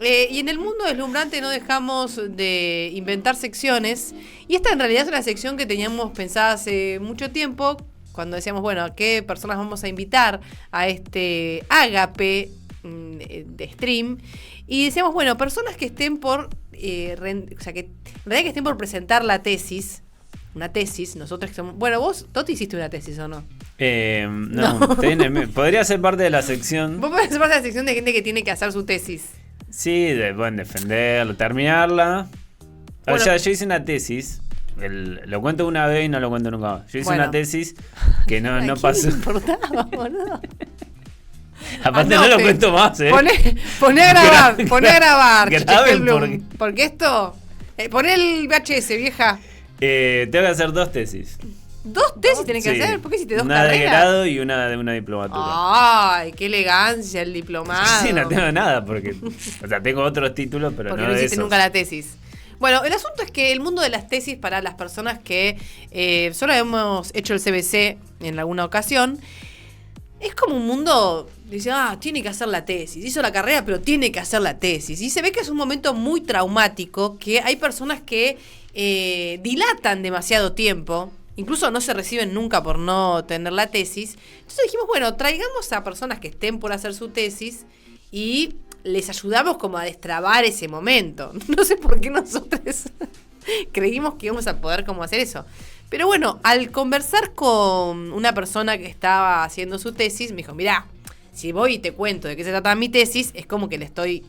Y en el mundo deslumbrante no dejamos de inventar secciones. Y esta en realidad es una sección que teníamos pensada hace mucho tiempo, cuando decíamos, bueno, ¿a qué personas vamos a invitar a este ágape de stream? Y decíamos, bueno, personas que estén por, o sea, que en realidad que estén por presentar la tesis. Una tesis, nosotros que somos... Bueno, vos, Toti, hiciste una tesis, ¿o no? No. Podría ser parte de la sección. Vos podés ser parte de la sección de gente que tiene que hacer su tesis. Sí, defenderla, terminarla. Bueno, o sea, yo hice una tesis. Lo cuento una vez y no lo cuento nunca más. Yo hice una tesis que no pasó. ¿Qué importaba, boludo? Aparte no lo cuento más, Poné a grabar. Graben porque esto... poné el VHS, vieja. Tengo que hacer 2 tesis. ¿2 tesis tenés que hacer? ¿Por qué hiciste 2 una carreras? Una de grado y una de una diplomatura. Ay, qué elegancia el diplomado. Sí, no tengo nada porque... O sea, tengo otros títulos, pero porque no de hiciste esos. nunca la tesis. Bueno, el asunto es que el mundo de las tesis, para las personas que solo hemos hecho el CBC en alguna ocasión, es como un mundo... Dice, tiene que hacer la tesis. Hizo la carrera, pero tiene que hacer la tesis. Y se ve que es un momento muy traumático, que hay personas que dilatan demasiado tiempo. Incluso no se reciben nunca por no tener la tesis. Entonces dijimos, bueno, traigamos a personas que estén por hacer su tesis y les ayudamos como a destrabar ese momento. No sé por qué nosotros creímos que íbamos a poder como hacer eso. Pero bueno, al conversar con una persona que estaba haciendo su tesis, me dijo, mirá, si voy y te cuento de qué se trata mi tesis, es como que le estoy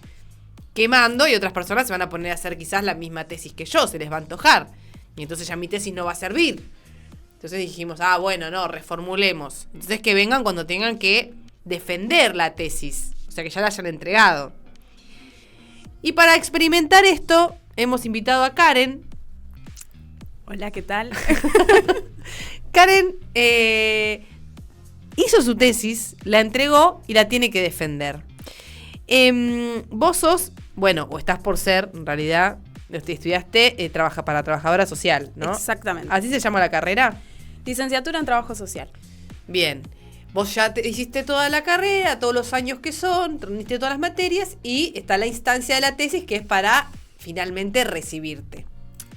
quemando y otras personas se van a poner a hacer quizás la misma tesis que yo, se les va a antojar. Y entonces ya mi tesis no va a servir. Entonces dijimos, bueno, no, reformulemos. Entonces que vengan cuando tengan que defender la tesis, o sea que ya la hayan entregado. Y para experimentar esto, hemos invitado a Karen. Hola, ¿qué tal? Karen hizo su tesis, la entregó y la tiene que defender. Vos sos, bueno, o estás por ser, en realidad, estudiaste trabaja para trabajadora social, ¿no? Exactamente. ¿Así se llama la carrera? Licenciatura en Trabajo Social. Bien. Vos ya hiciste toda la carrera, todos los años que son, rendiste todas las materias y está la instancia de la tesis que es para finalmente recibirte.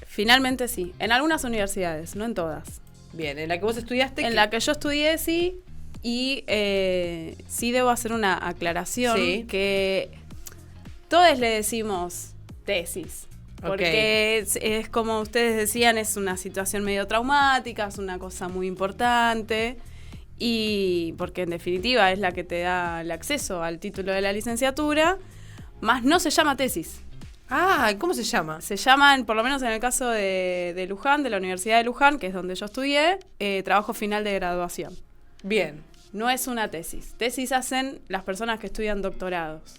Finalmente sí. En algunas universidades, no en todas. Bien, ¿en la que vos estudiaste? En la que yo estudié, sí. Y sí debo hacer una aclaración, que todos le decimos tesis. Porque es como ustedes decían, es una situación medio traumática, es una cosa muy importante. Y porque en definitiva es la que te da el acceso al título de la licenciatura, más no se llama tesis. ¿Cómo se llama? Se llaman, por lo menos en el caso de Luján, de la Universidad de Luján, que es donde yo estudié, trabajo final de graduación. Bien. No es una tesis. Tesis hacen las personas que estudian doctorados.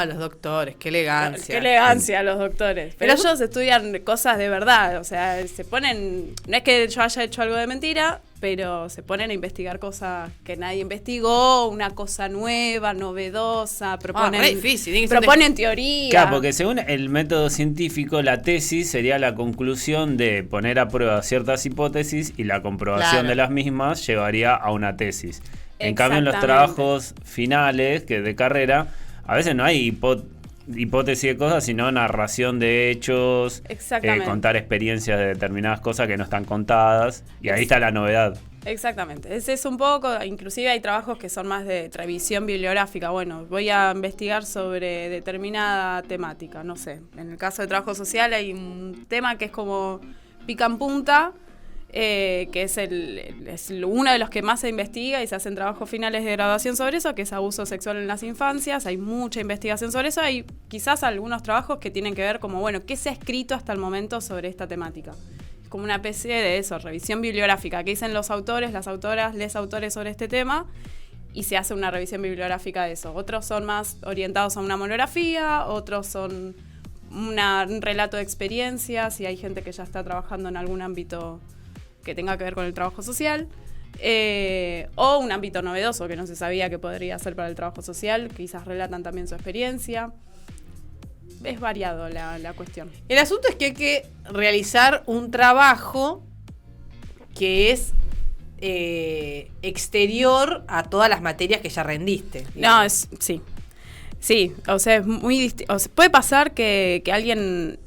Los doctores, qué elegancia. Qué elegancia los doctores. Pero ellos estudian cosas de verdad, o sea, se ponen... No es que yo haya hecho algo de mentira, pero se ponen a investigar cosas que nadie investigó, una cosa nueva, novedosa, proponen, proponen teoría. Claro, porque según el método científico, la tesis sería la conclusión de poner a prueba ciertas hipótesis y la comprobación de las mismas llevaría a una tesis. En cambio, en los trabajos finales que de carrera, a veces no hay hipótesis de cosas, sino narración de hechos, contar experiencias de determinadas cosas que no están contadas, y ahí está la novedad. Exactamente, ese es un poco, inclusive hay trabajos que son más de revisión bibliográfica. Bueno, voy a investigar sobre determinada temática, no sé, en el caso de trabajo social hay un tema que es como pica en punta, que es uno de los que más se investiga y se hacen trabajos finales de graduación sobre eso, que es abuso sexual en las infancias. Hay mucha investigación sobre eso. Hay quizás algunos trabajos que tienen que ver como, bueno, ¿qué se ha escrito hasta el momento sobre esta temática? Es como una especie de eso, revisión bibliográfica, que dicen los autores, las autoras, les autores sobre este tema, y se hace una revisión bibliográfica de eso. Otros son más orientados a una monografía, otros son un relato de experiencias, y hay gente que ya está trabajando en algún ámbito que tenga que ver con el trabajo social, o un ámbito novedoso que no se sabía que podría ser para el trabajo social, quizás relatan también su experiencia. Es variado la cuestión. El asunto es que hay que realizar un trabajo que es exterior a todas las materias que ya rendiste. No, sí. Sí, o sea, es muy distinto. O sea, puede pasar que alguien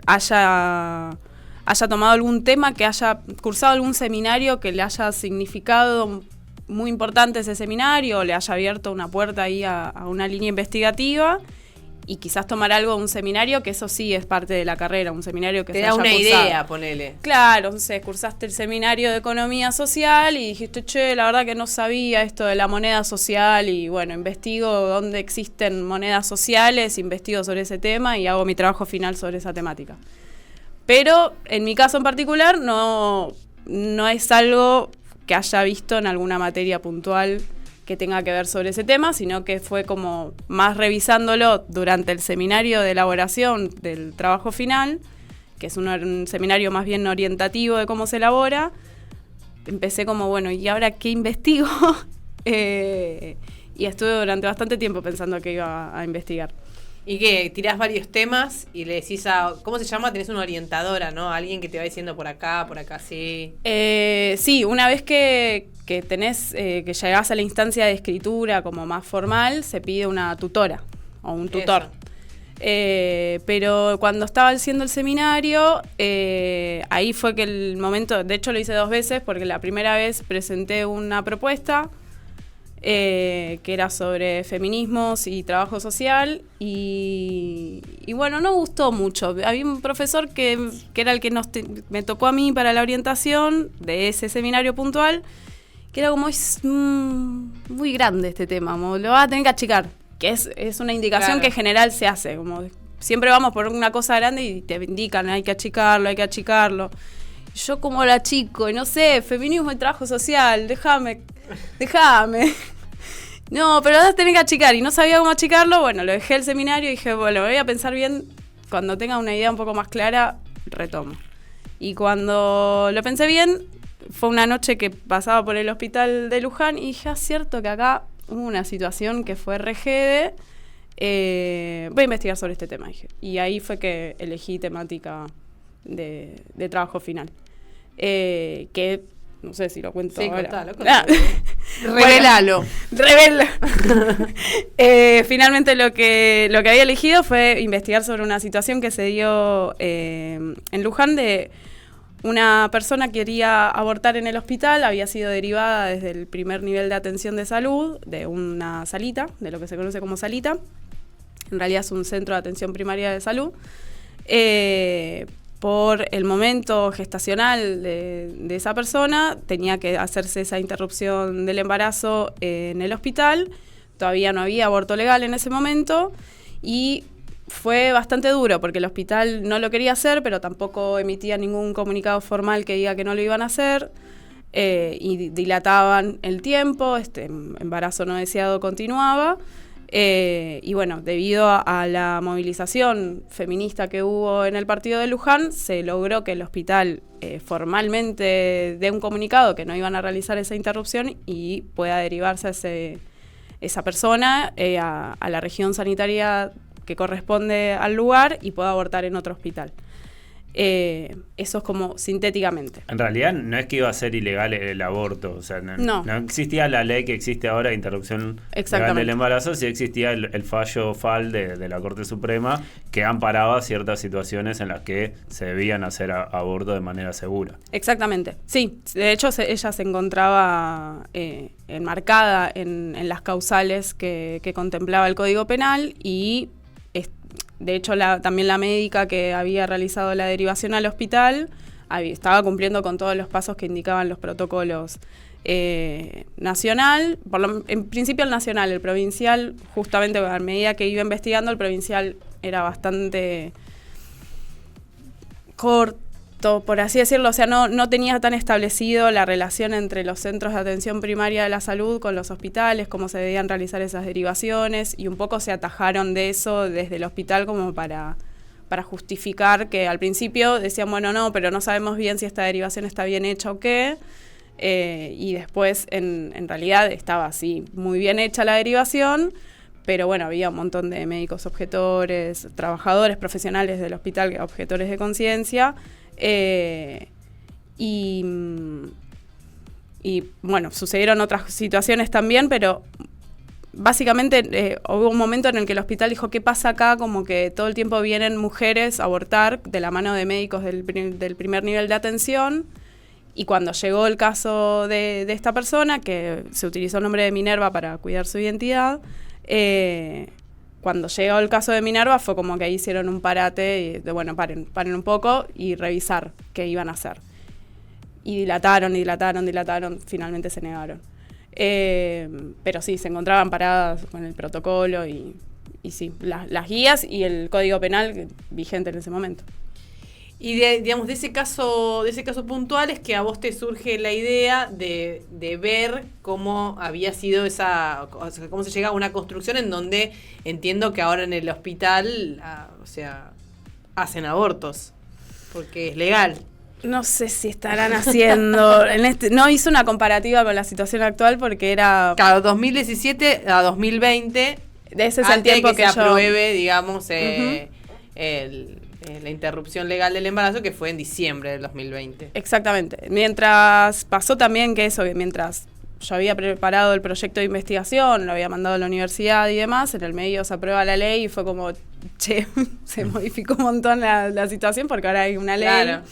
haya tomado algún tema, que haya cursado algún seminario que le haya significado muy importante ese seminario, o le haya abierto una puerta ahí a una línea investigativa, y quizás tomar algo de un seminario, que eso sí es parte de la carrera, un seminario que te se da haya una cursado. idea, ponele. Claro, entonces cursaste el seminario de economía social y dijiste, che, la verdad que no sabía esto de la moneda social, y bueno, investigo dónde existen monedas sociales, investigo sobre ese tema y hago mi trabajo final sobre esa temática. Pero en mi caso en particular no es algo que haya visto en alguna materia puntual que tenga que ver sobre ese tema, sino que fue como más revisándolo durante el seminario de elaboración del trabajo final, que es un seminario más bien orientativo de cómo se elabora. Empecé como, bueno, ¿y ahora qué investigo? Y estuve durante bastante tiempo pensando que iba a investigar. Y que tirás varios temas y le decís ¿cómo se llama? Tenés una orientadora, ¿no? Alguien que te va diciendo por acá, sí. Sí, una vez que tenés, que llegás a la instancia de escritura como más formal, se pide una tutora o un tutor. Pero cuando estaba haciendo el seminario, ahí fue que el momento, de hecho lo hice 2 veces, porque la primera vez presenté una propuesta que era sobre feminismos y trabajo social, y bueno, no gustó mucho. Había un profesor que era el que me tocó a mí para la orientación de ese seminario puntual, que era como, es muy grande este tema, lo vas a tener que achicar, que es una indicación, claro, que en general se hace, como siempre vamos por una cosa grande y te indican, hay que achicarlo. Yo como la achico, y no sé, feminismo y trabajo social, déjame. No, pero vas a tener que achicar, y no sabía cómo achicarlo. Bueno, lo dejé el seminario y dije, bueno, voy a pensar bien, cuando tenga una idea un poco más clara, retomo. Y cuando lo pensé bien, fue una noche que pasaba por el hospital de Luján y dije, cierto que acá hubo una situación que fue regede, voy a investigar sobre este tema, dije. Y ahí fue que elegí temática de trabajo final. Que no sé si lo cuento ahora. Contalo. Revelalo. Finalmente lo que había elegido fue investigar sobre una situación que se dio en Luján, de una persona que quería abortar en el hospital, había sido derivada desde el primer nivel de atención de salud, de una salita, de lo que se conoce como salita. En realidad es un centro de atención primaria de salud. Por el momento gestacional de esa persona, tenía que hacerse esa interrupción del embarazo en el hospital. Todavía no había aborto legal en ese momento, y fue bastante duro porque el hospital no lo quería hacer, pero tampoco emitía ningún comunicado formal que diga que no lo iban a hacer, y dilataban el tiempo, este embarazo no deseado continuaba. Y bueno, debido a la movilización feminista que hubo en el partido de Luján, se logró que el hospital formalmente dé un comunicado que no iban a realizar esa interrupción y pueda derivarse esa persona a la región sanitaria que corresponde al lugar y pueda abortar en otro hospital. Eso es como sintéticamente. En realidad no es que iba a ser ilegal el aborto, o sea, no existía la ley que existe ahora de interrupción legal del embarazo, sí existía el fallo FAL de la Corte Suprema, que amparaba ciertas situaciones en las que se debían hacer aborto de manera segura. Exactamente, sí, de hecho ella se encontraba enmarcada en las causales que contemplaba el Código Penal, y de hecho también la médica que había realizado la derivación al hospital estaba cumpliendo con todos los pasos que indicaban los protocolos nacional, en principio el nacional. El provincial, justamente a medida que iba investigando, el provincial era bastante corto, por así decirlo, o sea, no tenía tan establecido la relación entre los centros de atención primaria de la salud con los hospitales, cómo se debían realizar esas derivaciones, y un poco se atajaron de eso desde el hospital como para justificar que al principio decían, bueno, no, pero no sabemos bien si esta derivación está bien hecha o qué, y después en realidad estaba así, muy bien hecha la derivación, pero bueno, había un montón de médicos objetores, trabajadores profesionales del hospital objetores de conciencia. Y bueno, sucedieron otras situaciones también, pero básicamente hubo un momento en el que el hospital dijo, ¿qué pasa acá? Como que todo el tiempo vienen mujeres a abortar de la mano de médicos del primer nivel de atención. Y cuando llegó el caso de esta persona, que se utilizó el nombre de Minerva para cuidar su identidad, cuando llegó el caso de Minerva fue como que ahí hicieron un parate y de, bueno, paren un poco y revisar qué iban a hacer. Y dilataron, finalmente se negaron. Pero sí, se encontraban paradas con el protocolo y sí, las guías y el código penal vigente en ese momento. Y de ese caso puntual es que a vos te surge la idea de ver cómo había sido o sea, cómo se llega a una construcción en donde entiendo que ahora en el hospital, o sea, hacen abortos, porque es legal. No sé si estarán haciendo, no hice una comparativa con la situación actual porque era... Claro, 2017 a 2020, ese es el tiempo que se apruebe, digamos, la interrupción legal del embarazo, que fue en diciembre del 2020. Exactamente. Mientras pasó también que mientras yo había preparado el proyecto de investigación, lo había mandado a la universidad y demás, en el medio se aprueba la ley y fue como, se modificó un montón la situación porque ahora hay una ley. Claro.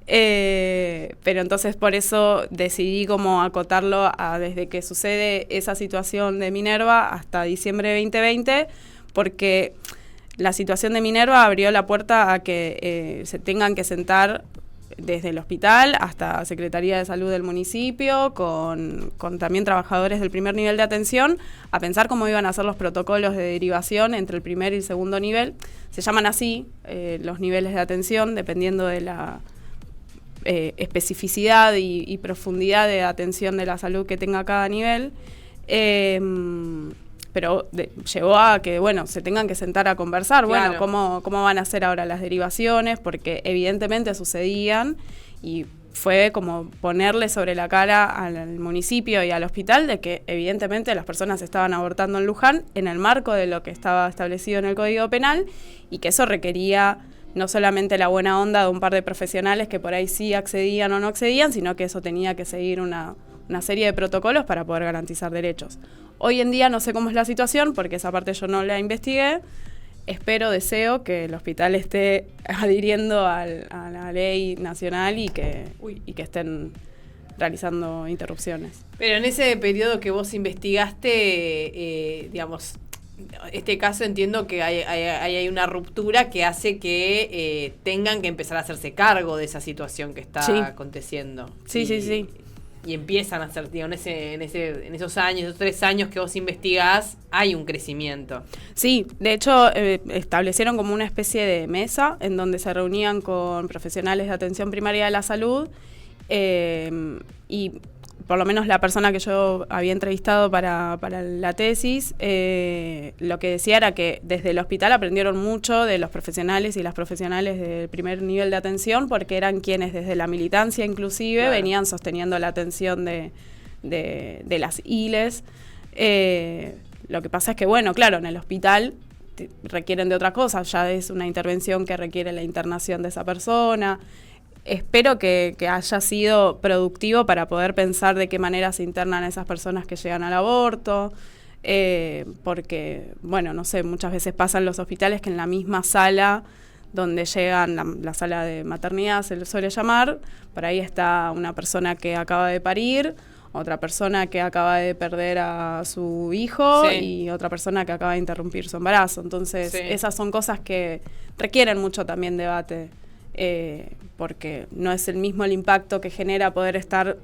Pero entonces por eso decidí como acotarlo a desde que sucede esa situación de Minerva hasta diciembre de 2020, porque la situación de Minerva abrió la puerta a que se tengan que sentar desde el hospital hasta Secretaría de Salud del municipio, con también trabajadores del primer nivel de atención, a pensar cómo iban a ser los protocolos de derivación entre el primer y el segundo nivel. Se llaman así los niveles de atención, dependiendo de la especificidad y profundidad de atención de la salud que tenga cada nivel. Pero llevó a que, bueno, se tengan que sentar a conversar, claro. Bueno, cómo van a ser ahora las derivaciones, porque evidentemente sucedían y fue como ponerle sobre la cara al municipio y al hospital de que evidentemente las personas estaban abortando en Luján en el marco de lo que estaba establecido en el Código Penal y que eso requería no solamente la buena onda de un par de profesionales que por ahí sí accedían o no accedían, sino que eso tenía que seguir una serie de protocolos para poder garantizar derechos. Hoy en día no sé cómo es la situación, porque esa parte yo no la investigué. Deseo que el hospital esté adhiriendo a la ley nacional y que estén realizando interrupciones. Pero en ese periodo que vos investigaste, digamos, este caso entiendo que hay una ruptura que hace que tengan que empezar a hacerse cargo de esa situación que está aconteciendo. Sí. Y empiezan a hacer, digo, en esos años, esos 3 años que vos investigás, hay un crecimiento. Sí, de hecho establecieron como una especie de mesa en donde se reunían con profesionales de atención primaria de la salud y por lo menos la persona que yo había entrevistado para la tesis, lo que decía era que desde el hospital aprendieron mucho de los profesionales y las profesionales del primer nivel de atención, porque eran quienes desde la militancia inclusive venían sosteniendo la atención de las ILES. Lo que pasa es que, bueno, claro, en el hospital requieren de otra cosa, ya es una intervención que requiere la internación de esa persona. Espero que haya sido productivo para poder pensar de qué manera se internan esas personas que llegan al aborto, porque, bueno, no sé, muchas veces pasa en los hospitales que en la misma sala donde llegan, la sala de maternidad se le suele llamar, por ahí está una persona que acaba de parir, otra persona que acaba de perder a su hijo y otra persona que acaba de interrumpir su embarazo. Entonces, esas son cosas que requieren mucho también debate. Porque no es el mismo el impacto que genera poder estar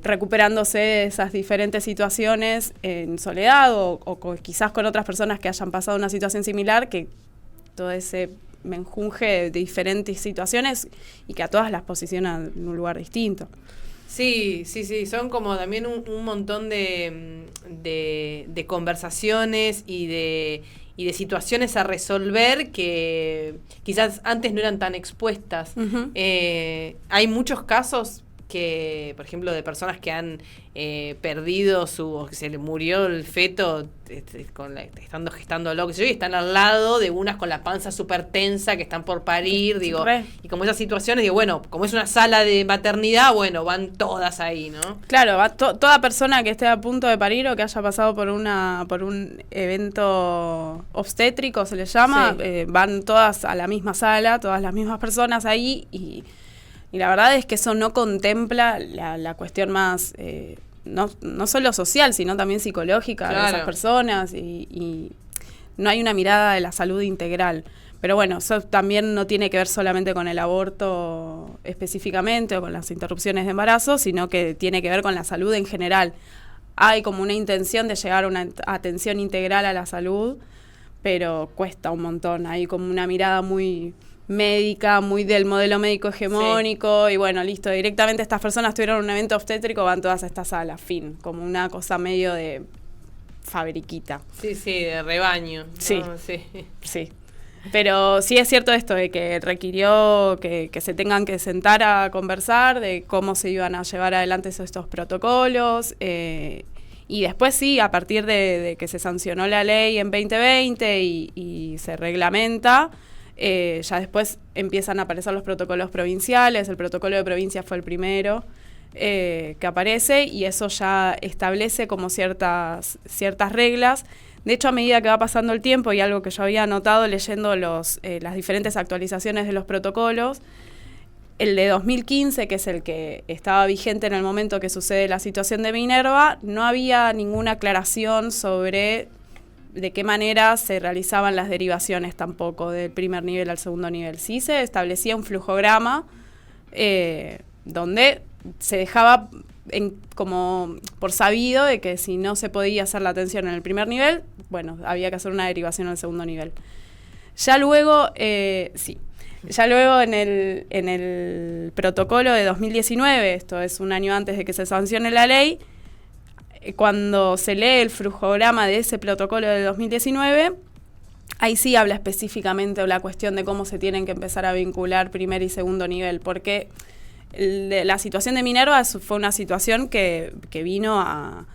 recuperándose de esas diferentes situaciones en soledad o quizás con otras personas que hayan pasado una situación similar, que todo ese menjunje de diferentes situaciones y que a todas las posiciona en un lugar distinto. Sí, son como también un montón de conversaciones y de situaciones a resolver que quizás antes no eran tan expuestas. Uh-huh. Hay muchos casos que, por ejemplo, de personas que han perdido o que se le murió el feto estando gestándolo, que sé yo, y están al lado de unas con la panza súper tensa que están por parir, digo, y como esas situaciones, digo, bueno, como es una sala de maternidad, bueno, van todas ahí, ¿no? Claro, va toda persona que esté a punto de parir o que haya pasado por un evento obstétrico, se le llama, van todas a la misma sala, todas las mismas personas ahí, y la verdad es que eso no contempla la cuestión más, no solo social, sino también psicológica de esas personas, y no hay una mirada de la salud integral. Pero bueno, eso también no tiene que ver solamente con el aborto específicamente o con las interrupciones de embarazo, sino que tiene que ver con la salud en general. Hay como una intención de llegar a una atención integral a la salud, pero cuesta un montón. Hay como una mirada muy médica, muy del modelo médico hegemónico, y bueno, listo, directamente estas personas tuvieron un evento obstétrico, van todas a esta sala, fin, como una cosa medio de fabriquita. Sí, de rebaño. Sí, ¿no? Sí. Pero sí es cierto esto de que requirió que se tengan que sentar a conversar de cómo se iban a llevar adelante estos protocolos, y después sí, a partir de que se sancionó la ley en 2020 y se reglamenta, ya después empiezan a aparecer los protocolos provinciales. El protocolo de provincia fue el primero que aparece, y eso ya establece como ciertas reglas. De hecho, a medida que va pasando el tiempo, y algo que yo había notado leyendo las diferentes actualizaciones de los protocolos, el de 2015, que es el que estaba vigente en el momento que sucede la situación de Minerva, no había ninguna aclaración sobre de qué manera se realizaban las derivaciones tampoco del primer nivel al segundo nivel. Sí se establecía un flujograma donde se dejaba como por sabido de que si no se podía hacer la atención en el primer nivel, bueno, había que hacer una derivación al segundo nivel. Ya luego, ya luego en el protocolo de 2019, esto es un año antes de que se sancione la ley, cuando se lee el flujograma de ese protocolo de 2019, ahí sí habla específicamente de la cuestión de cómo se tienen que empezar a vincular primer y segundo nivel, porque la situación de Minerva fue una situación que vino a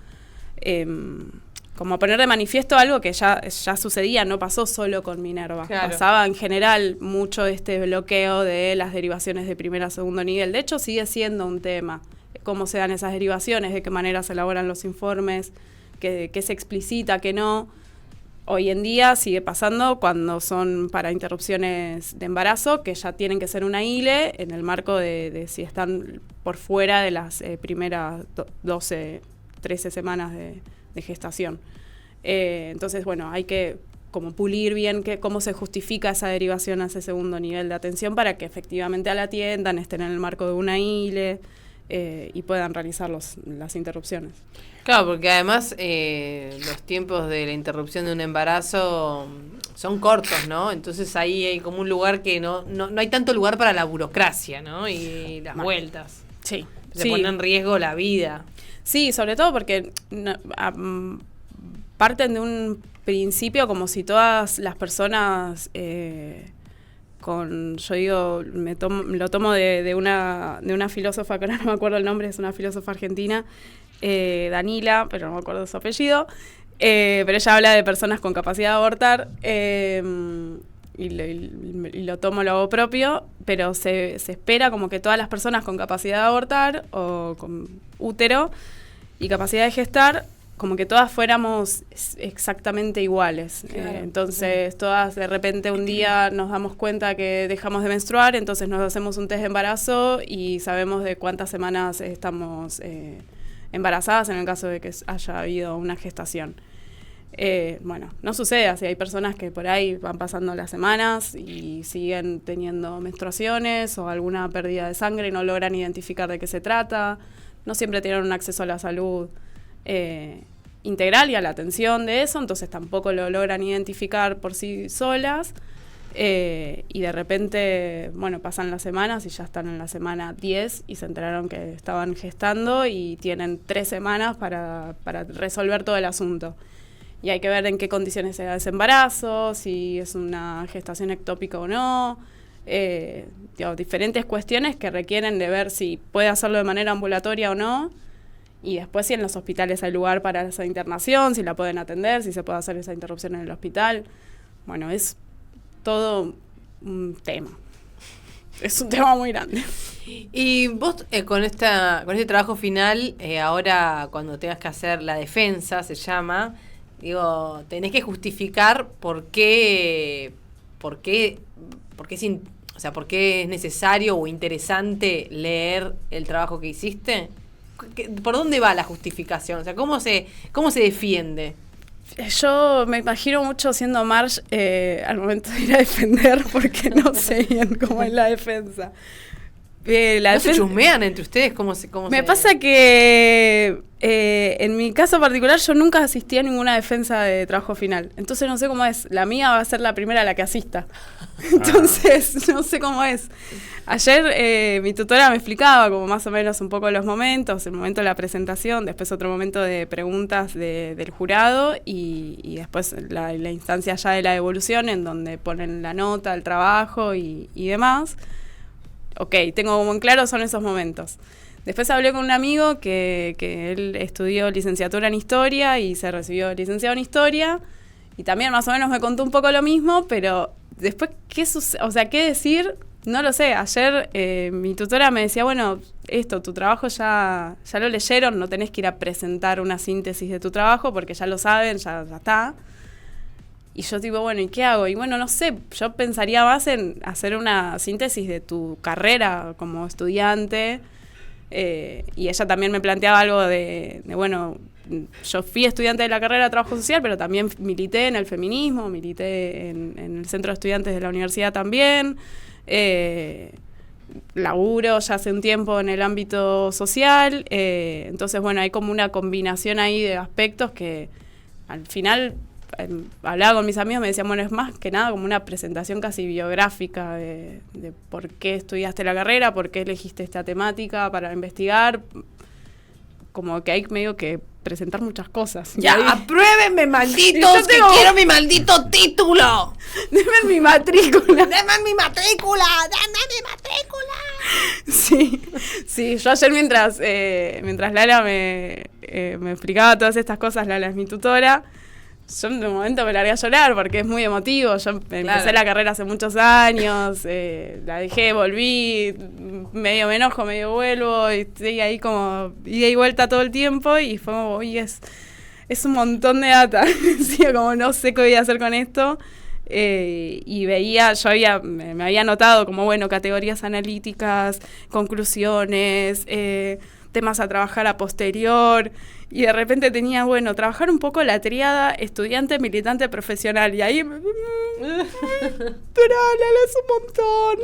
como a poner de manifiesto algo que ya sucedía, no pasó solo con Minerva. Claro. Pasaba en general mucho este bloqueo de las derivaciones de primer a segundo nivel. De hecho, sigue siendo un tema cómo se dan esas derivaciones, de qué manera se elaboran los informes, qué se explicita, qué no. Hoy en día sigue pasando cuando son para interrupciones de embarazo, que ya tienen que ser una ILE en el marco de si están por fuera de las primeras 12, 13 semanas de gestación. Entonces, bueno, hay que como pulir bien cómo se justifica esa derivación a ese segundo nivel de atención para que efectivamente la atiendan, estén en el marco de una ILE y puedan realizar las interrupciones. Claro, porque además los tiempos de la interrupción de un embarazo son cortos, ¿no? Entonces ahí hay como un lugar que no hay tanto lugar para la burocracia, ¿no? Y las vueltas. Sí. Se pone en riesgo la vida. Sí, sobre todo porque parten de un principio como si todas las personas yo digo, lo tomo de una filósofa, que ahora no me acuerdo el nombre, es una filósofa argentina, Danila, pero no me acuerdo su apellido, pero ella habla de personas con capacidad de abortar, y lo tomo lo hago propio, pero se espera como que todas las personas con capacidad de abortar o con útero y capacidad de gestar, como que todas fuéramos exactamente iguales. Claro. Entonces, todas de repente un día nos damos cuenta que dejamos de menstruar, entonces nos hacemos un test de embarazo y sabemos de cuántas semanas estamos embarazadas en el caso de que haya habido una gestación. Bueno, no sucede así. Hay personas que por ahí van pasando las semanas y siguen teniendo menstruaciones o alguna pérdida de sangre y no logran identificar de qué se trata. No siempre tienen un acceso a la salud integral y a la atención de eso, entonces tampoco lo logran identificar por sí solas, y de repente, bueno, pasan las semanas y ya están en la semana 10 y se enteraron que estaban gestando y tienen 3 semanas para resolver todo el asunto. Y hay que ver en qué condiciones se da ese embarazo, si es una gestación ectópica o no. diferentes cuestiones que requieren de ver si puede hacerlo de manera ambulatoria o no, y después si en los hospitales hay lugar para esa internación, si la pueden atender, si se puede hacer esa interrupción en el hospital. Bueno, es todo un tema. Es un tema muy grande. Y vos con este trabajo final, ahora cuando tengas que hacer la defensa, se llama, tenés que justificar por qué es necesario o interesante leer el trabajo que hiciste. ¿Por dónde va la justificación? O sea, ¿cómo se defiende? Yo me imagino mucho siendo Marge al momento de ir a defender, porque no sé bien cómo es la defensa. ¿No se chusmean entre ustedes? Me pasa que en mi caso particular yo nunca asistí a ninguna defensa de trabajo final. Entonces no sé cómo es. La mía va a ser la primera a la que asista. Entonces no sé cómo es. Ayer mi tutora me explicaba como más o menos un poco los momentos, el momento de la presentación, después otro momento de preguntas del jurado y después la instancia ya de la devolución en donde ponen la nota, el trabajo y demás. Ok, tengo como en claro son esos momentos. Después hablé con un amigo que él estudió licenciatura en Historia y se recibió licenciado en Historia y también más o menos me contó un poco lo mismo, pero después, ¿qué decir? No lo sé. Ayer mi tutora me decía, bueno, tu trabajo ya lo leyeron, no tenés que ir a presentar una síntesis de tu trabajo porque ya lo saben, ya está. Y yo bueno, ¿y qué hago? Y bueno, no sé, yo pensaría más en hacer una síntesis de tu carrera como estudiante. Y ella también me planteaba algo de bueno, yo fui estudiante de la carrera de Trabajo Social, pero también milité en el feminismo, milité en el Centro de Estudiantes de la universidad también. Laburo ya hace un tiempo en el ámbito social. Entonces, bueno, hay como una combinación ahí de aspectos que al final... hablaba con mis amigos, me decían, bueno, es más que nada como una presentación casi biográfica de por qué estudiaste la carrera, por qué elegiste esta temática para investigar, como que hay medio que presentar muchas cosas. ¡Ya, apruébenme, malditos, que quiero mi maldito título! ¡Denme mi matrícula! ¡Denme mi matrícula! ¡Denme mi matrícula! Sí, yo ayer mientras Lala me explicaba todas estas cosas, Lala es mi tutora, yo en un momento me largué a llorar porque es muy emotivo. Yo empecé la carrera hace muchos años, la dejé, volví, medio me enojo, medio vuelvo, y estoy ahí como ida y vuelta todo el tiempo y fue como, uy, es un montón de data. Decía como, no sé qué voy a hacer con esto. Y veía, me había anotado como, bueno, categorías analíticas, conclusiones, temas a trabajar a posterior, y de repente tenía, bueno, trabajar un poco la tríada estudiante, militante, profesional, y ahí es un montón.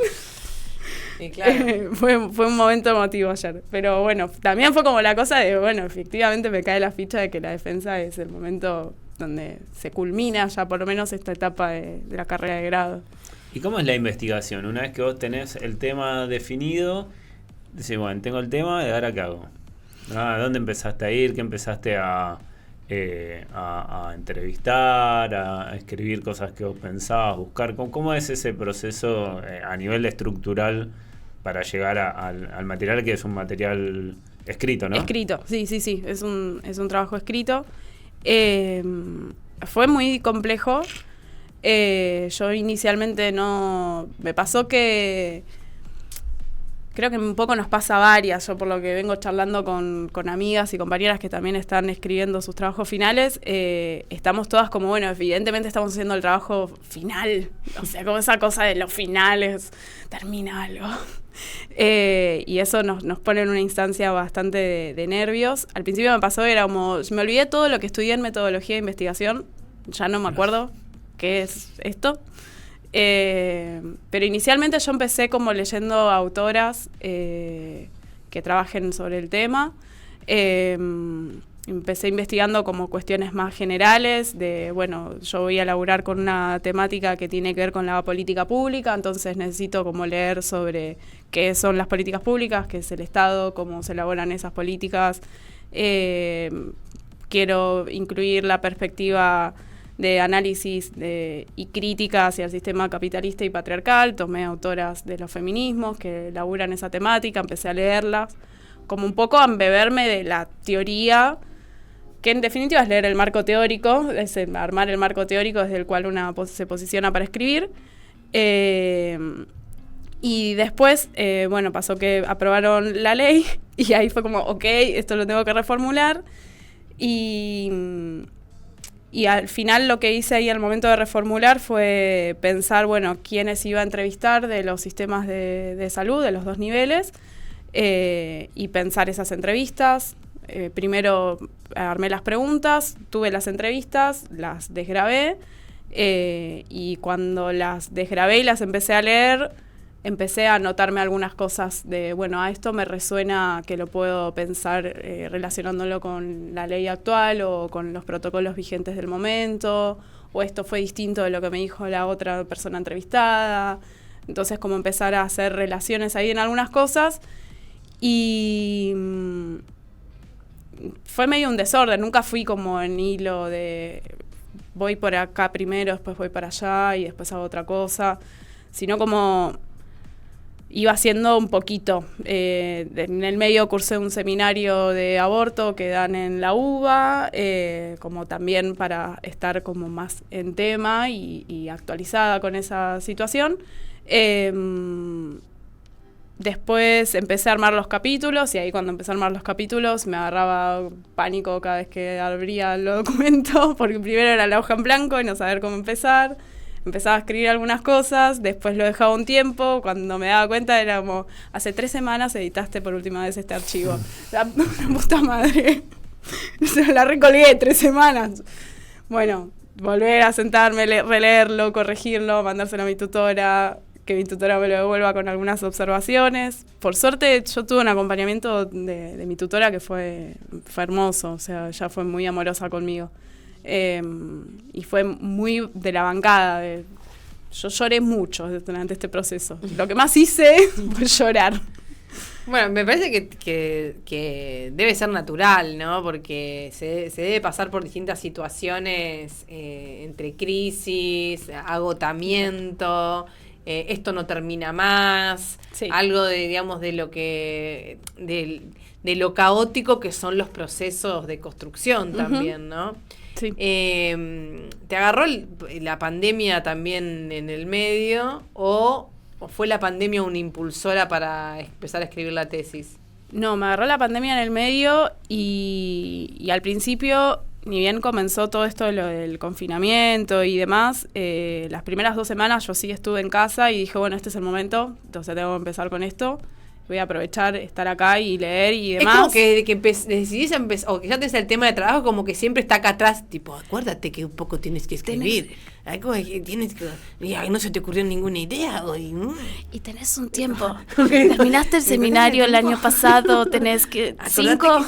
Y claro. Fue un momento emotivo ayer, pero bueno, también fue como la cosa de, bueno, efectivamente me cae la ficha de que la defensa es el momento donde se culmina ya por lo menos esta etapa de la carrera de grado. ¿Y cómo es la investigación? Una vez que vos tenés el tema definido, decís, bueno, tengo el tema, ¿y ahora qué hago? ¿A dónde empezaste a ir? ¿Qué empezaste a entrevistar, a escribir cosas que vos pensabas, buscar? ¿Cómo es ese proceso a nivel estructural para llegar al material, que es un material escrito, ¿no? Escrito, sí, es un trabajo escrito. Fue muy complejo. Yo inicialmente no... Me pasó que... Creo que un poco nos pasa a varias, yo por lo que vengo charlando con amigas y compañeras que también están escribiendo sus trabajos finales, estamos todas como, bueno, evidentemente estamos haciendo el trabajo final, o sea, como esa cosa de los finales, termina algo. Y eso nos pone en una instancia bastante de nervios. Al principio me pasó, era como, me olvidé todo lo que estudié en metodología de investigación, ya no me acuerdo qué es esto. Pero inicialmente yo empecé como leyendo autoras que trabajen sobre el tema. Empecé investigando como cuestiones más generales de, bueno, yo voy a laburar con una temática que tiene que ver con la política pública, entonces necesito como leer sobre qué son las políticas públicas, qué es el Estado, cómo se elaboran esas políticas. Quiero incluir la perspectiva de análisis y crítica hacia el sistema capitalista y patriarcal. Tomé autoras de los feminismos que laburan esa temática, empecé a leerlas, como un poco a embeberme de la teoría, que en definitiva es leer el marco teórico, es armar el marco teórico desde el cual una se posiciona para escribir. Y después, pasó que aprobaron la ley y ahí fue como, ok, esto lo tengo que reformular. Y al final lo que hice ahí al momento de reformular fue pensar, quiénes iba a entrevistar de los sistemas de salud, de los 2 niveles, y pensar esas entrevistas. Primero armé las preguntas, tuve las entrevistas, las desgrabé, y cuando las desgrabé y las empecé a leer, empecé a anotarme algunas cosas de, a esto me resuena que lo puedo pensar relacionándolo con la ley actual o con los protocolos vigentes del momento, o esto fue distinto de lo que me dijo la otra persona entrevistada. Entonces, como empezar a hacer relaciones ahí en algunas cosas. Y fue medio un desorden, nunca fui como en hilo de voy por acá primero, después voy para allá y después hago otra cosa, sino como iba haciendo un poquito. En el medio cursé un seminario de aborto que dan en la UBA, como también para estar como más en tema y actualizada con esa situación. Después empecé a armar los capítulos y ahí cuando empecé a armar los capítulos me agarraba pánico cada vez que abría el documento, porque primero era la hoja en blanco y no saber cómo empezar. Empezaba a escribir algunas cosas, después lo dejaba un tiempo, cuando me daba cuenta era como, hace 3 semanas editaste por última vez este archivo. La puta madre. La recolgué 3 semanas. Bueno, volver a sentarme, releerlo, corregirlo, mandárselo a mi tutora, que mi tutora me lo devuelva con algunas observaciones. Por suerte yo tuve un acompañamiento de mi tutora que fue hermoso, o sea, ella fue muy amorosa conmigo. Y fue muy de la bancada. Yo lloré mucho durante este proceso. Lo que más hice fue llorar. Bueno, me parece que debe ser natural, ¿no? Porque se debe pasar por distintas situaciones, entre crisis, agotamiento, esto no termina más, sí. Algo de, digamos, de lo que de lo caótico que son los procesos de construcción también, ¿no? Sí. ¿Te agarró la pandemia también en el medio o fue la pandemia una impulsora para empezar a escribir la tesis? No, me agarró la pandemia en el medio y al principio, ni bien comenzó todo esto del confinamiento y demás, las primeras 2 semanas yo sí estuve en casa y dije, bueno, este es el momento, entonces tengo que empezar con esto. Voy a aprovechar estar acá y leer y demás. Es como que decidís empezar, o que ya tenés el tema de trabajo, como que siempre está acá atrás, tipo, acuérdate que un poco tienes que escribir. Algo que tienes que... no se te ocurrió ninguna idea hoy. Y tenés un tiempo. Terminaste el seminario el año pasado, tenés que... 5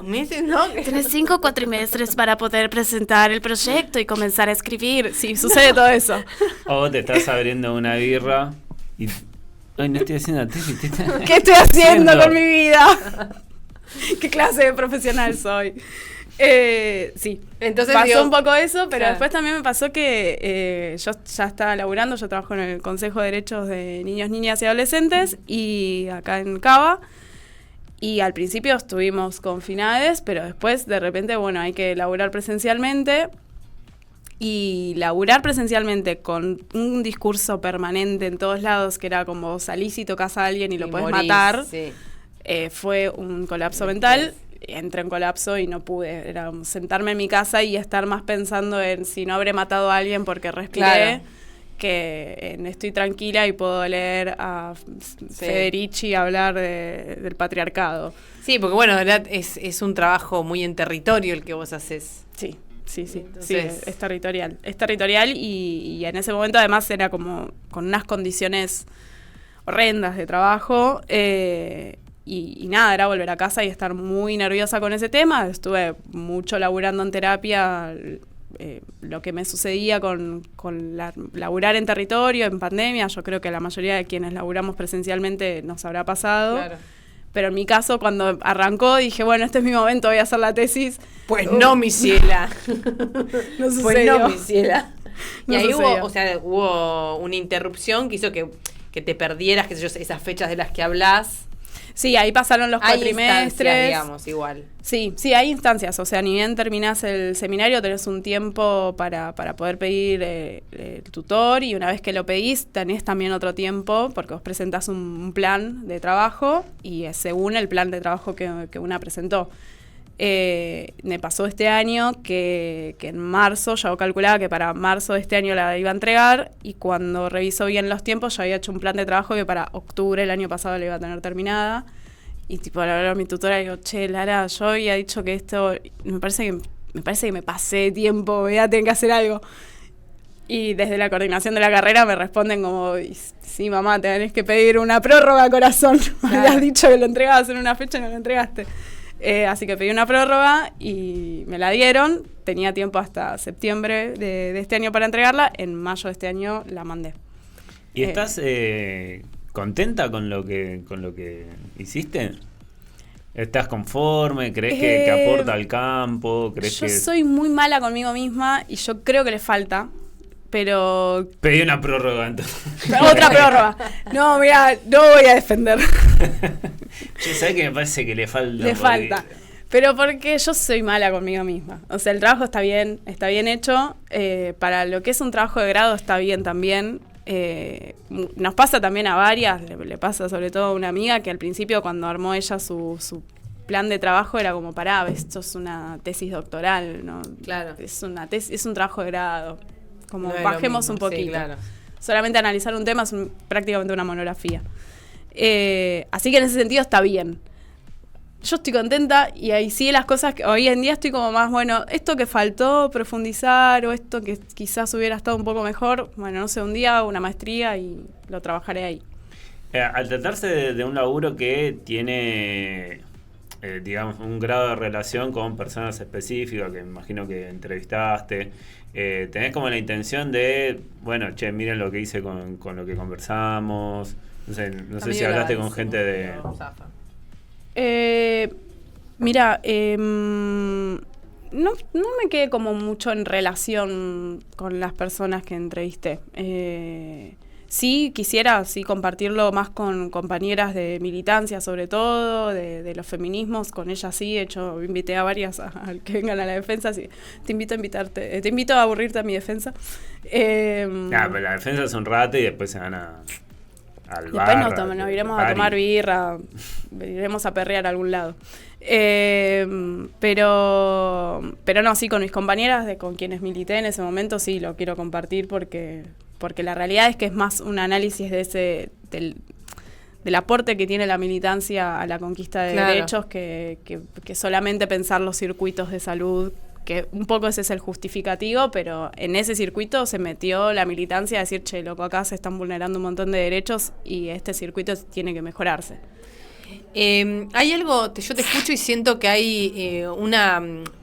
meses, ¿no? Tenés 5 cuatrimestres para poder presentar el proyecto y comenzar a escribir. Sí, sucede todo eso. O te estás abriendo una birra y... Ay, no estoy haciendo tesis. ¿Qué estoy haciendo con mi vida? ¿Qué clase de profesional soy? Sí, entonces pasó un poco eso, pero después también me pasó que yo ya estaba laburando, yo trabajo en el Consejo de Derechos de Niños, Niñas y Adolescentes y acá en Cava, y al principio estuvimos confinados, pero después de repente, hay que laburar presencialmente. Y laburar presencialmente con un discurso permanente en todos lados, que era como salís y tocas a alguien y lo podés matar, sí. Fue un colapso mental. Entré en colapso y no pude. Era sentarme en mi casa y estar más pensando en si no habré matado a alguien porque respiré, claro, que en estoy tranquila y puedo leer a Federici hablar del patriarcado. Sí, porque es un trabajo muy en territorio el que vos haces. Sí. Sí, es territorial. Es territorial y en ese momento además era como con unas condiciones horrendas de trabajo y nada, era volver a casa y estar muy nerviosa con ese tema. Estuve mucho laburando en terapia, lo que me sucedía con laburar en territorio, en pandemia. Yo creo que a la mayoría de quienes laburamos presencialmente nos habrá pasado. Claro. Pero en mi caso, cuando arrancó, dije, bueno, este es mi momento, voy a hacer la tesis. Pues no, mi ciela. No sucedió. Pues no, mi ciela. No y ahí sucedió. hubo una interrupción que hizo que te perdieras, qué sé yo, esas fechas de las que hablas. Sí, ahí pasaron los Hay cuatrimestres. instancias, digamos, igual. Sí, hay instancias. O sea, ni bien terminás el seminario, tenés un tiempo para poder pedir el tutor, y una vez que lo pedís, tenés también otro tiempo, porque vos presentás un plan de trabajo, y es según el plan de trabajo que una presentó. Me pasó este año que en marzo, yo calculaba que para marzo de este año la iba a entregar, y cuando reviso bien los tiempos, ya había hecho un plan de trabajo que para octubre del año pasado la iba a tener terminada. Y tipo, al hablar a mi tutora, digo, che, Lara, yo había dicho que esto, me parece que me pasé de tiempo, voy a tener que hacer algo. Y desde la coordinación de la carrera me responden como, sí, mamá, tenés que pedir una prórroga, corazón. Me habías dicho que lo entregabas en una fecha y no lo entregaste. Así que pedí una prórroga y me la dieron. Tenía tiempo hasta septiembre de este año para entregarla. En mayo de este año la mandé. ¿Y estás contenta con lo que hiciste? ¿Estás conforme? ¿Crees que aporta al campo? ¿Crees yo soy muy mala conmigo misma y yo creo que le falta. Pero... Pedí una prórroga entonces. Otra prórroga. No, mira, no voy a defender. Che, ¿sabes qué me parece que le falta? Le falta. Pero porque yo soy mala conmigo misma. O sea, el trabajo está bien hecho. Para lo que es un trabajo de grado está bien también. Nos pasa también a varias, le pasa sobre todo a una amiga que al principio, cuando armó ella su plan de trabajo, era como, pará, esto es una tesis doctoral, ¿no? Claro. Es una es un trabajo de grado. Como No es bajemos lo mismo, un poquito. sí, claro. Solamente analizar un tema es prácticamente una monografía. Así que en ese sentido está bien. Yo estoy contenta, y ahí sí las cosas que hoy en día estoy como más, bueno, esto que faltó profundizar, o esto que quizás hubiera estado un poco mejor, bueno, no sé, un día hago una maestría y lo trabajaré ahí. Al tratarse de un laburo que tiene, digamos, un grado de relación con personas específicas, que me imagino que entrevistaste, tenés como la intención de, bueno, che, miren lo que hice con lo que conversamos, no sé si hablaste con gente de... Mira, no me quedé como mucho en relación con las personas que entrevisté. Sí quisiera compartirlo más con compañeras de militancia, sobre todo, de los feminismos. Con ellas sí, de hecho, invité a varias a que vengan a la defensa. Sí. Te invito a aburrirte a mi defensa. pero la defensa es un rato y después se van al después bar. nos iremos a tomar birra, iremos a perrear a algún lado. Pero no, sí, con mis compañeras, con quienes milité en ese momento, sí, lo quiero compartir porque la realidad es que es más un análisis del aporte que tiene la militancia a la conquista de derechos que solamente pensar los circuitos de salud, que un poco ese es el justificativo, pero en ese circuito se metió la militancia a decir, che, loco, acá se están vulnerando un montón de derechos y este circuito tiene que mejorarse. Hay algo, yo te escucho y siento que hay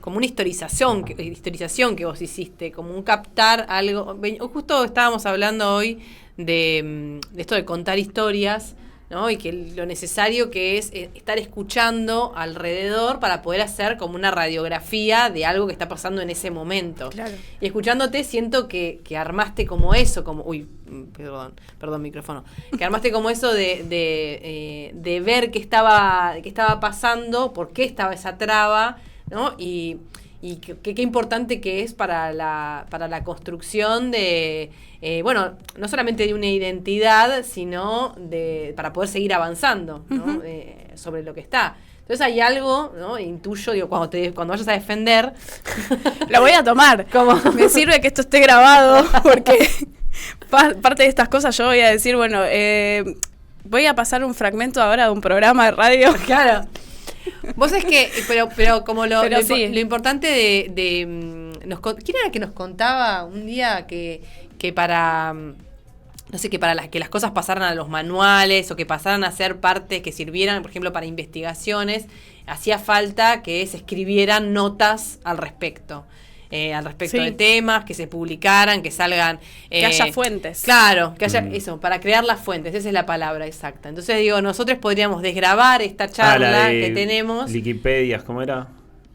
como una historización que vos hiciste, como un captar algo. Justo estábamos hablando hoy de esto de contar historias, ¿no? Y que lo necesario que es estar escuchando alrededor para poder hacer como una radiografía de algo que está pasando en ese momento. Claro. Y escuchándote siento que armaste como eso, como... Uy, perdón, micrófono. Que armaste como eso de ver qué estaba pasando, por qué estaba esa traba, ¿no? Y qué importante que es para la construcción de... no solamente de una identidad, sino para poder seguir avanzando, ¿no? Uh-huh. Sobre lo que está. Entonces hay algo, ¿no? Intuyo, digo, cuando vayas a defender... Lo voy a tomar. Me sirve que esto esté grabado, porque parte de estas cosas yo voy a decir, voy a pasar un fragmento ahora de un programa de radio. Claro. Vos es que, pero como lo importante ¿quién era que nos contaba un día que para, no sé, que para que las cosas pasaran a los manuales o que pasaran a ser partes que sirvieran, por ejemplo, para investigaciones, hacía falta que se escribieran notas al respecto? al respecto de temas, que se publicaran, que salgan... que haya fuentes. Claro, que haya eso, para crear las fuentes, esa es la palabra exacta. Entonces digo, nosotros podríamos desgravar esta charla que tenemos. Wikipedias, ¿cómo era?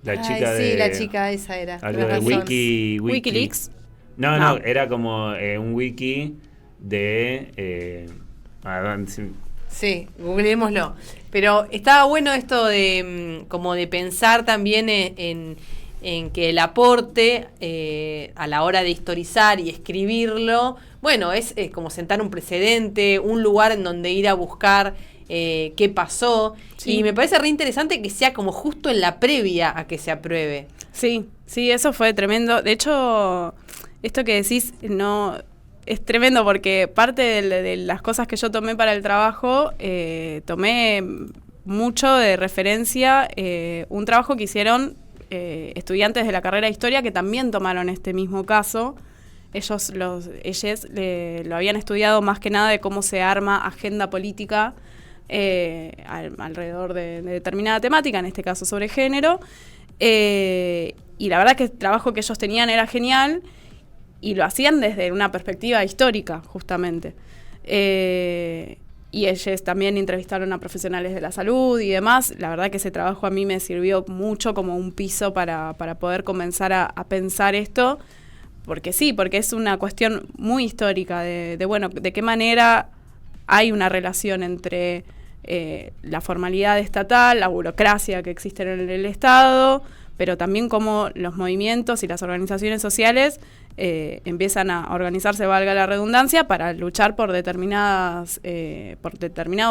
La chica sí, la chica esa era. Algo de Wikileaks. No, era como un wiki de... Sí, googleémoslo. Pero estaba bueno esto de como de pensar también en que el aporte a la hora de historizar y escribirlo, bueno, es como sentar un precedente, un lugar en donde ir a buscar qué pasó. Sí. Y me parece re interesante que sea como justo en la previa a que se apruebe. Sí, eso fue tremendo. De hecho, esto que decís no es tremendo porque parte de las cosas que yo tomé para el trabajo, tomé mucho de referencia un trabajo que hicieron estudiantes de la carrera de Historia que también tomaron este mismo caso. Ellos lo habían estudiado más que nada de cómo se arma agenda política alrededor de determinada temática, en este caso sobre género. Y la verdad que el trabajo que ellos tenían era genial y lo hacían desde una perspectiva histórica, justamente. Y ellos también entrevistaron a profesionales de la salud y demás. La verdad que ese trabajo a mí me sirvió mucho como un piso para poder comenzar a pensar esto. Porque es una cuestión muy histórica de qué manera hay una relación entre la formalidad estatal, la burocracia que existe en el Estado, pero también cómo los movimientos y las organizaciones sociales empiezan a organizarse, valga la redundancia, para luchar por determinados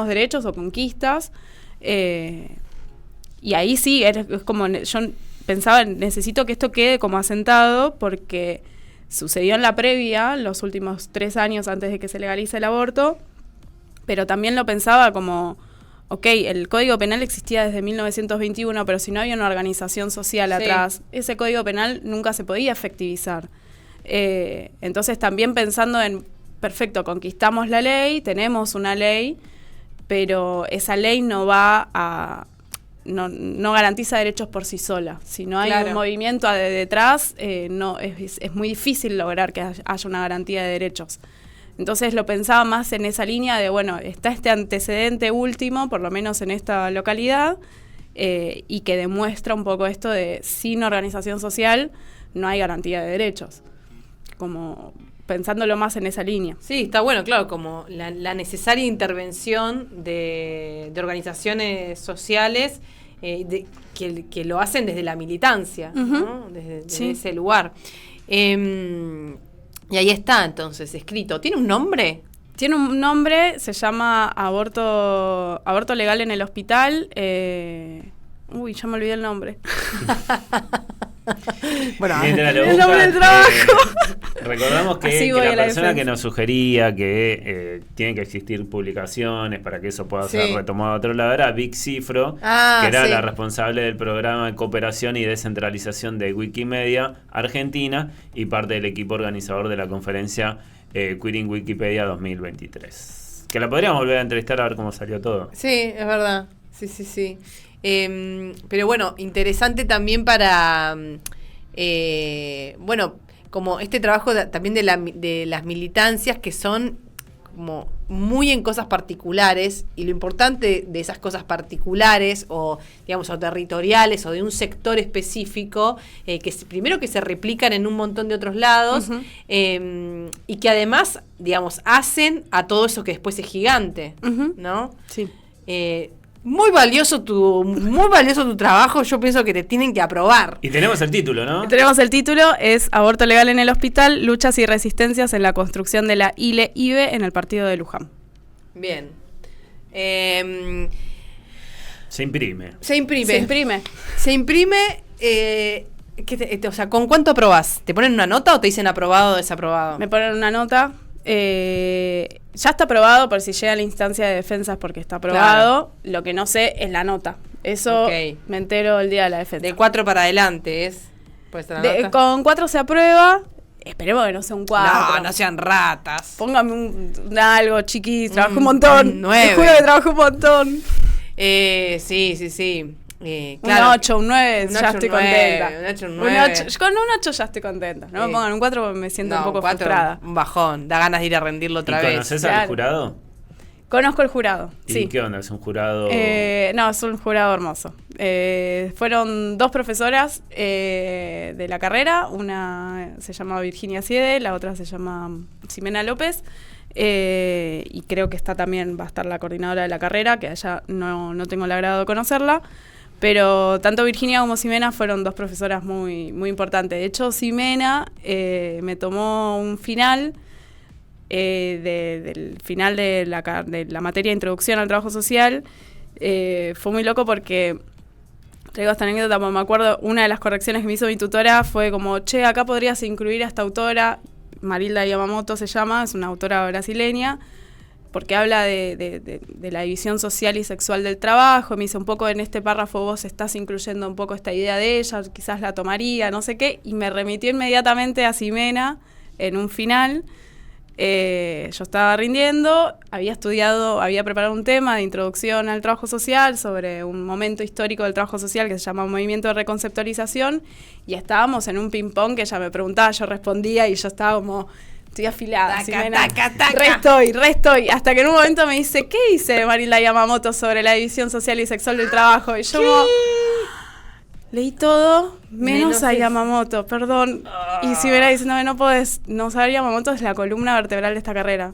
derechos o conquistas. Y ahí sí, es como yo pensaba, necesito que esto quede como asentado porque sucedió en la previa, los últimos 3 años antes de que se legalice el aborto, pero también lo pensaba como, el Código Penal existía desde 1921, pero si no había una organización social atrás, ese Código Penal nunca se podía efectivizar. Entonces también pensando en, perfecto, conquistamos la ley, tenemos una ley, pero esa ley no garantiza derechos por sí sola. Si no hay un movimiento detrás, es muy difícil lograr que haya una garantía de derechos. Entonces lo pensaba más en esa línea de, está este antecedente último, por lo menos en esta localidad, y que demuestra un poco esto de sin organización social no hay garantía de derechos. Como pensándolo más en esa línea. Sí, está bueno, claro, como la necesaria intervención de organizaciones sociales que lo hacen desde la militancia, ¿no? Desde ese lugar. Y ahí está, entonces, escrito. ¿Tiene un nombre? Tiene un nombre, se llama Aborto Legal en el Hospital. Ya me olvidé el nombre. Bueno, el nombre del trabajo. Recordamos que la persona que nos sugería que tienen que existir publicaciones para que eso pueda ser retomado a otro lado era Vic Cifro, que era la responsable del programa de cooperación y descentralización de Wikimedia Argentina y parte del equipo organizador de la conferencia Queering Wikipedia 2023. Que la podríamos volver a entrevistar a ver cómo salió todo. Sí, es verdad. Sí. Pero bueno, interesante también para, como este trabajo también de las militancias que son como muy en cosas particulares, y lo importante de esas cosas particulares o digamos o territoriales o de un sector específico primero que se replican en un montón de otros lados, y que además digamos hacen a todo eso que después es gigante, ¿no? Sí. Muy valioso tu trabajo, yo pienso que te tienen que aprobar. Y tenemos el título, ¿no? Tenemos el título, es Aborto Legal en el Hospital, luchas y resistencias en la construcción de la ILE-IBE en el partido de Luján. Bien. Se imprime. O sea, ¿con cuánto aprobás? ¿Te ponen una nota o te dicen aprobado o desaprobado? Me ponen una nota. Ya está aprobado, por si llega a la instancia de defensas porque está aprobado. Claro. Lo que no sé es la nota. Eso me entero el día de la defensa. De 4 para adelante es. Con 4 se aprueba. Esperemos que no sea un 4. No sean ratas. Póngame algo chiquito. Trabajo un montón. 9. Te juro que trabajo un montón. Sí. Claro, un 8, un 9, ya estoy contenta. Un 8, un 9. Con un 8 ya estoy contenta. No me pongan un 4 porque me siento un poco 4, frustrada. un bajón, da ganas de ir a rendirlo otra vez. ¿Conoces al jurado? Conozco el jurado, ¿Y sí. qué onda? ¿Es un jurado? No, es un jurado hermoso. Fueron 2 profesoras de la carrera. Una se llama Virginia Siede, la otra se llama Ximena López. Y creo que va a estar la coordinadora de la carrera, que a ella no tengo el agrado de conocerla. Pero tanto Virginia como Ximena fueron 2 profesoras muy, muy importantes. De hecho, Ximena me tomó un final... del final de la materia de introducción al trabajo social. Fue muy loco porque traigo esta anécdota, porque me acuerdo una de las correcciones que me hizo mi tutora fue como, che, acá podrías incluir a esta autora, Marilda Yamamoto se llama, es una autora brasileña, porque habla de la división social y sexual del trabajo. Me dice, un poco en este párrafo vos estás incluyendo un poco esta idea de ella, quizás la tomaría, no sé qué, y me remitió inmediatamente a Ximena en un final. Yo estaba rindiendo, había preparado un tema de introducción al trabajo social sobre un momento histórico del trabajo social que se llama Movimiento de Reconceptualización, y estábamos en un ping-pong que ella me preguntaba, yo respondía y yo estaba como, estoy afilada, re estoy, hasta que en un momento me dice, ¿qué dice Marilda Yamamoto sobre la división social y sexual del trabajo? Y yo como, leí todo, menos a Yamamoto, perdón. Y si hubiera diciéndome, no podés no saber, Yamamoto es la columna vertebral de esta carrera.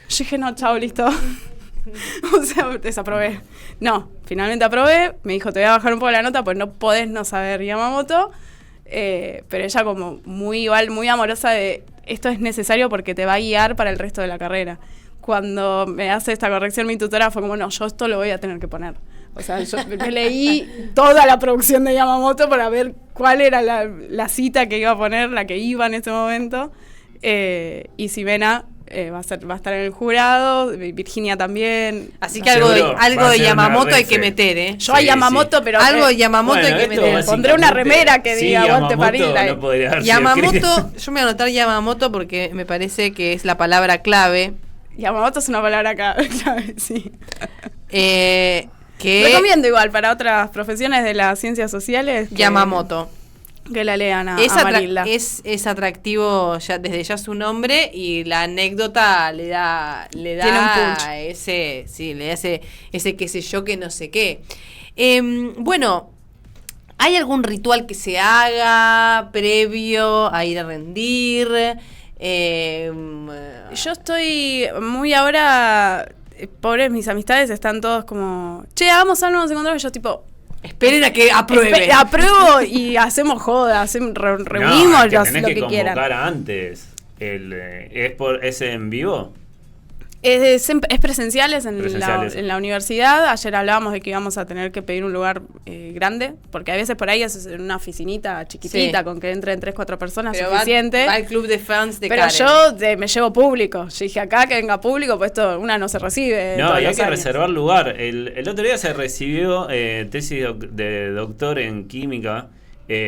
Yo dije, no, chao, listo. O sea, desaprobé. No, finalmente aprobé. Me dijo, te voy a bajar un poco la nota, pues no podés no saber Yamamoto. Pero ella como muy amorosa de, esto es necesario porque te va a guiar para el resto de la carrera. Cuando me hace esta corrección mi tutora fue como, no, yo esto lo voy a tener que poner. O sea, yo me leí toda la producción de Yamamoto para ver cuál era la cita que iba a poner, la que iba en ese momento. Y Ximena va a estar en el jurado, Virginia también. Así que algo de Yamamoto hay que meter, ¿eh? Yo a Yamamoto, pero... Algo de Yamamoto hay que meter. Pondré una remera que diga aguante Marilda. No Yamamoto, yo me voy a anotar Yamamoto porque me parece que es la palabra clave. Yamamoto es una palabra clave, sí. Que recomiendo igual para otras profesiones de las ciencias sociales. Yamamoto. Que la lean a Marilda. Es atractivo desde ya su nombre, y la anécdota le da tiene un punch. le da ese qué sé yo, que no sé qué. Bueno, ¿hay algún ritual que se haga previo a ir a rendir? Yo estoy muy ahora... Pobres, mis amistades están todos como, che, hagamos algo, nos encontramos. Y yo tipo, esperen a que apruebe. Apruebo y hacemos jodas, reunimos lo que quieran. Convocar antes. ¿Es en vivo? Es presenciales en la universidad. Ayer hablábamos de que íbamos a tener que pedir un lugar grande, porque a veces por ahí es una oficinita chiquitita, con que entren 3-4 personas, pero suficiente. Va al club de fans de Pero Karen. Yo me llevo público. Yo dije, acá que venga público, pues esto una no se recibe. No, y hay que reservar lugar. El otro día se recibió tesis de doctor en química.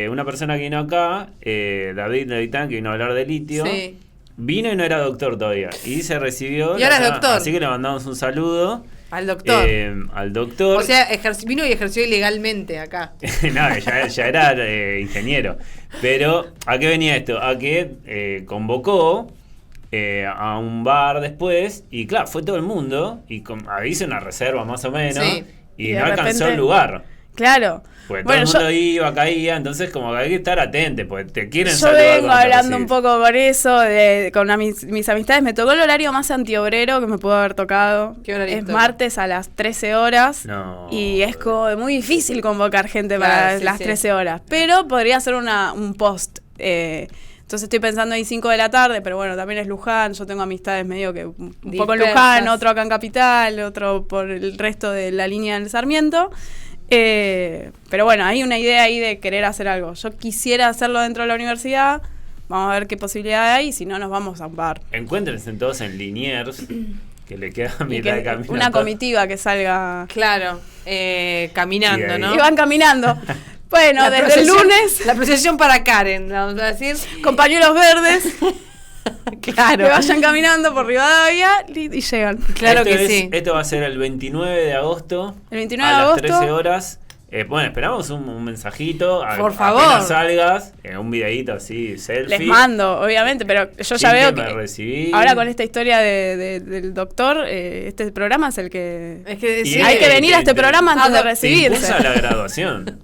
Una persona que vino acá, David Leitán, que vino a hablar de litio. Sí. Vino y no era doctor todavía. Y se recibió. Y ahora es doctor. Así que le mandamos un saludo. Al doctor. Al doctor. O sea, vino y ejerció ilegalmente acá. No, ya era ingeniero. Pero, ¿a qué venía esto? A que convocó a un bar después. Y claro, fue todo el mundo. Y hice una reserva más o menos. Sí. Y no alcanzó el lugar. Claro. Pues todo el mundo iba, caía, entonces como que hay que estar atento, porque te quieren saludar. Yo vengo hablando un poco con eso, con mis amistades. Me tocó el horario más antiobrero que me pudo haber tocado. ¿Qué horario es martes a las 13 horas. No. Y es como muy difícil convocar gente para las 13 horas. Pero podría ser un post. Entonces estoy pensando ahí 5 de la tarde, pero bueno, también es Luján. Yo tengo amistades medio que un poco en Luján, otro acá en Capital, otro por el resto de la línea del Sarmiento. Pero bueno, hay una idea ahí de querer hacer algo. Yo quisiera hacerlo dentro de la universidad. Vamos a ver qué posibilidad hay. Si no, nos vamos a un bar. Encuéntrense todos en Liniers, que le queda mitad de camino. Una comitiva que salga. Claro, caminando, ¿no? Y van caminando. Bueno, desde el lunes. La procesión para Karen, vamos a decir. Con pañuelos verdes. Claro. Que vayan caminando por Rivadavia y llegan. Claro que sí. Esto va a ser el 29 de agosto. El 29 de a agosto. las 13 horas. Bueno, esperamos un mensajito. Por favor. Apenas salgas, un videíto así, selfie. Les mando, obviamente, pero yo ya veo que ahora con esta historia del doctor, este programa es el que... Es que sí, hay que venir a este programa antes de recibirse. Te impulsa la graduación.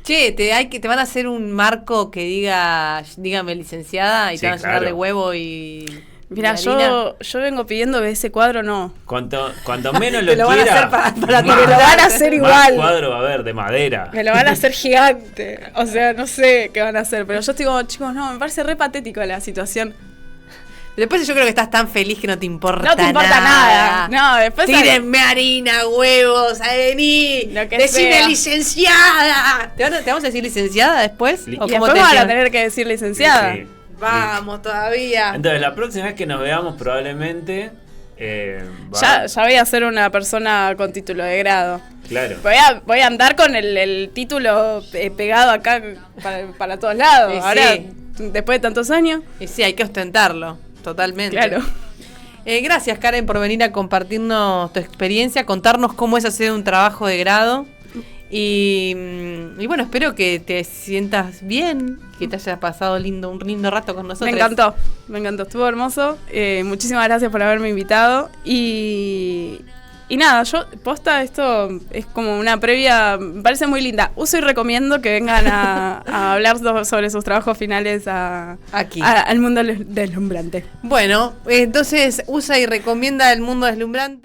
Che, te van a hacer un marco que diga, dígame licenciada, y te van a llenar de huevo y... Mira, yo vengo pidiendo que ese cuadro no. Cuanto menos lo te lo van quiera, a hacer para me lo van a hacer igual. Más cuadro va a haber de madera. Me lo van a hacer gigante. O sea, no sé qué van a hacer. Pero yo estoy como, chicos, no, me parece re patético la situación. Después yo creo que estás tan feliz que no te importa nada. No te importa nada. No, después... Tírenme harina, huevos, a venir. Decime licenciada. ¿Te vamos a decir licenciada después? ¿O y después van a tener que decir licenciada? Sí. Vamos todavía. Entonces, la próxima vez que nos veamos probablemente... ya voy a ser una persona con título de grado. Claro. Voy a andar con el título pegado acá para todos lados. Ahora, después de tantos años. Y sí, hay que ostentarlo, totalmente. Claro. Gracias, Karen, por venir a compartirnos tu experiencia, contarnos cómo es hacer un trabajo de grado. Y bueno, espero que te sientas bien, que te hayas pasado un lindo rato con nosotros. Me encantó, estuvo hermoso. Muchísimas gracias por haberme invitado. Y nada, yo posta, esto es como una previa, me parece muy linda. Uso y recomiendo que vengan a hablar sobre sus trabajos finales aquí al mundo deslumbrante. Bueno, entonces usa y recomienda el mundo deslumbrante.